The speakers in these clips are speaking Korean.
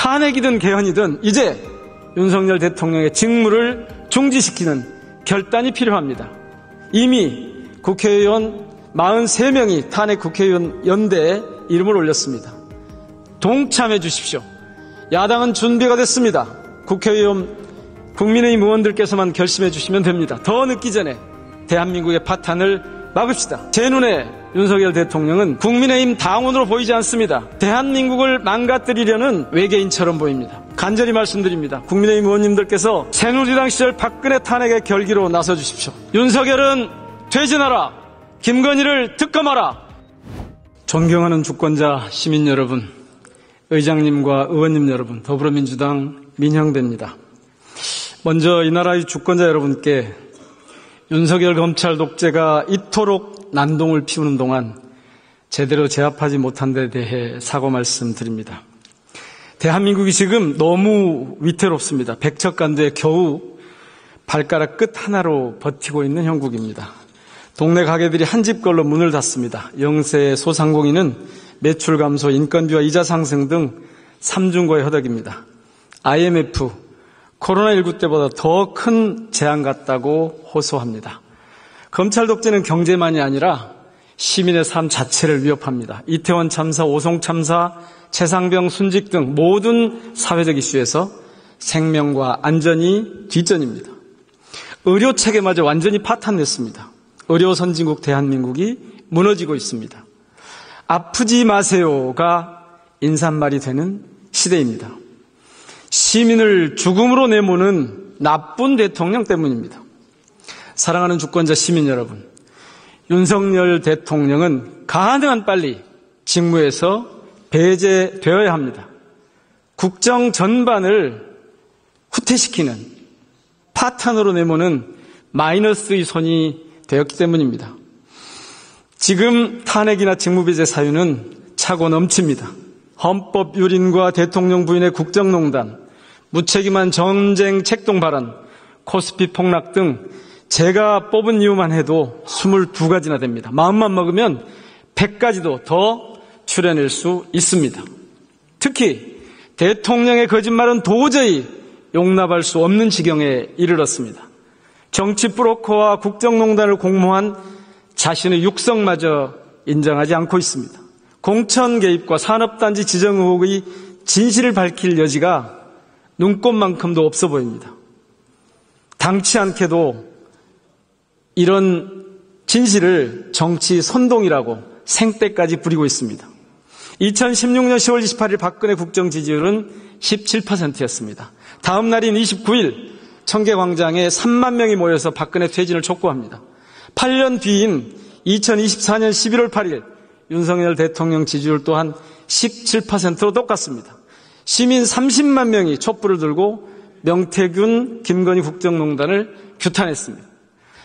탄핵이든 개헌이든 이제 윤석열 대통령의 직무를 중지시키는 결단이 필요합니다. 이미 국회의원 43명이 탄핵 국회의원 연대에 이름을 올렸습니다. 동참해 주십시오. 야당은 준비가 됐습니다. 국회의원 국민의힘 의원들께서만 결심해 주시면 됩니다. 더 늦기 전에 대한민국의 파탄을 막읍시다. 제 눈에 윤석열 대통령은 국민의힘 당원으로 보이지 않습니다. 대한민국을 망가뜨리려는 외계인처럼 보입니다. 간절히 말씀드립니다. 국민의힘 의원님들께서 새누리당 시절 박근혜 탄핵의 결기로 나서주십시오. 윤석열은 퇴진하라. 김건희를 특검하라. 존경하는 주권자 시민 여러분, 의장님과 의원님 여러분, 더불어민주당 민형대입니다. 먼저 이 나라의 주권자 여러분께 윤석열 검찰 독재가 이토록 난동을 피우는 동안 제대로 제압하지 못한 데 대해 사과 말씀드립니다. 대한민국이 지금 너무 위태롭습니다. 백척간도에 겨우 발가락 끝 하나로 버티고 있는 형국입니다. 동네 가게들이 한 집 걸로 문을 닫습니다. 영세 소상공인은 매출 감소, 인건비와 이자 상승 등 삼중고의 허덕입니다. IMF, 코로나19 때보다 더 큰 재앙 같다고 호소합니다. 검찰 독재는 경제만이 아니라 시민의 삶 자체를 위협합니다. 이태원 참사, 오송 참사, 최상병 순직 등 모든 사회적 이슈에서 생명과 안전이 뒷전입니다. 의료 체계마저 완전히 파탄냈습니다. 의료 선진국 대한민국이 무너지고 있습니다. 아프지 마세요가 인사말이 되는 시대입니다. 시민을 죽음으로 내모는 나쁜 대통령 때문입니다. 사랑하는 주권자 시민 여러분, 윤석열 대통령은 가능한 빨리 직무에서 배제되어야 합니다. 국정 전반을 후퇴시키는 파탄으로 내모는 마이너스의 손이 되었기 때문입니다. 지금 탄핵이나 직무배제 사유는 차고 넘칩니다. 헌법 유린과 대통령 부인의 국정농단, 무책임한 전쟁 책동 발언, 코스피 폭락 등 제가 뽑은 이유만 해도 22가지나 됩니다. 마음만 먹으면 100가지도 더 추려낼 수 있습니다. 특히 대통령의 거짓말은 도저히 용납할 수 없는 지경에 이르렀습니다. 정치 브로커와 국정농단을 공모한 자신의 육성마저 인정하지 않고 있습니다. 공천 개입과 산업단지 지정 의혹의 진실을 밝힐 여지가 눈꼽만큼도 없어 보입니다. 당치 않게도 이런 진실을 정치 선동이라고 생떼까지 부리고 있습니다. 2016년 10월 28일 박근혜 국정 지지율은 17%였습니다. 다음 날인 29일 청계광장에 3만 명이 모여서 박근혜 퇴진을 촉구합니다. 8년 뒤인 2024년 11월 8일 윤석열 대통령 지지율 또한 17%로 똑같습니다. 시민 30만 명이 촛불을 들고 명태균, 김건희 국정농단을 규탄했습니다.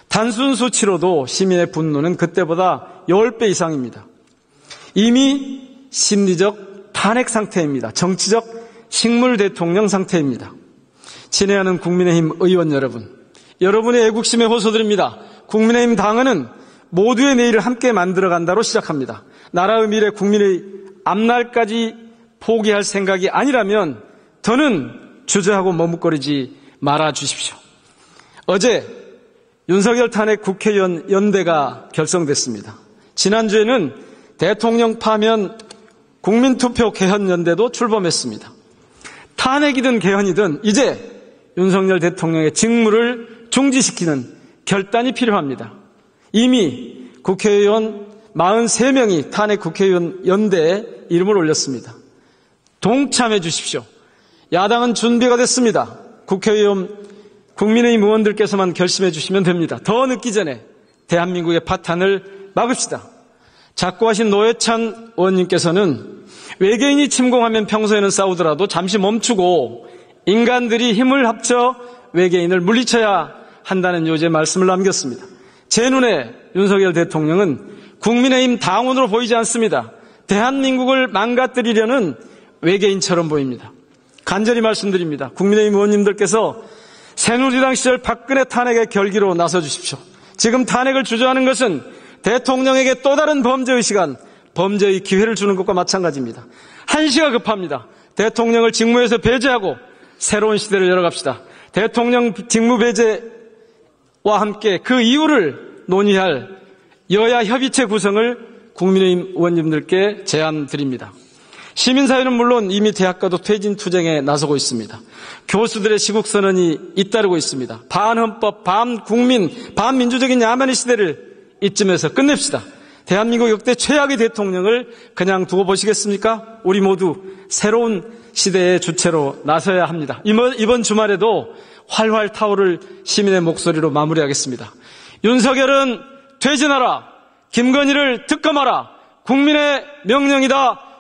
단순 수치로도 시민의 분노는 그때보다 10배 이상입니다. 이미 심리적 탄핵 상태입니다. 정치적 식물 대통령 상태입니다. 친애하는 국민의힘 의원 여러분, 여러분의 애국심에 호소드립니다. 국민의힘 당헌은 모두의 내일을 함께 만들어간다로 시작합니다. 나라의 미래, 국민의 앞날까지 포기할 생각이 아니라면 더는 주저하고 머뭇거리지 말아주십시오. 어제 윤석열 탄핵 국회의원 연대가 결성됐습니다. 지난주에는 대통령 파면 국민투표 개헌연대도 출범했습니다. 탄핵이든 개헌이든 이제 윤석열 대통령의 직무를 중지시키는 결단이 필요합니다. 이미 국회의원 43명이 탄핵 국회의원 연대에 이름을 올렸습니다. 동참해 주십시오. 야당은 준비가 됐습니다. 국회의원 국민의힘 의원들께서만 결심해 주시면 됩니다. 더 늦기 전에 대한민국의 파탄을 막읍시다. 작고하신 노회찬 의원님께서는 외계인이 침공하면 평소에는 싸우더라도 잠시 멈추고 인간들이 힘을 합쳐 외계인을 물리쳐야 한다는 요지의 말씀을 남겼습니다. 제 눈에 윤석열 대통령은 국민의힘 당원으로 보이지 않습니다. 대한민국을 망가뜨리려는 외계인처럼 보입니다. 간절히 말씀드립니다. 국민의힘 의원님들께서 새누리당 시절 박근혜 탄핵의 결기로 나서주십시오. 지금 탄핵을 주저하는 것은 대통령에게 또 다른 범죄의 시간, 범죄의 기회를 주는 것과 마찬가지입니다. 한시가 급합니다. 대통령을 직무에서 배제하고 새로운 시대를 열어갑시다. 대통령 직무 배제와 함께 그 이유를 논의할 여야 협의체 구성을 국민의힘 의원님들께 제안드립니다. 시민사회는 물론 이미 대학가도 퇴진투쟁에 나서고 있습니다. 교수들의 시국선언이 잇따르고 있습니다. 반헌법, 반국민, 반민주적인 야만의 시대를 이쯤에서 끝냅시다. 대한민국 역대 최악의 대통령을 그냥 두고 보시겠습니까? 우리 모두 새로운 시대의 주체로 나서야 합니다. 이번 주말에도 활활 타오를 시민의 목소리로 마무리하겠습니다. 윤석열은 퇴진하라. 김건희를 특검하라. 국민의 명령이다.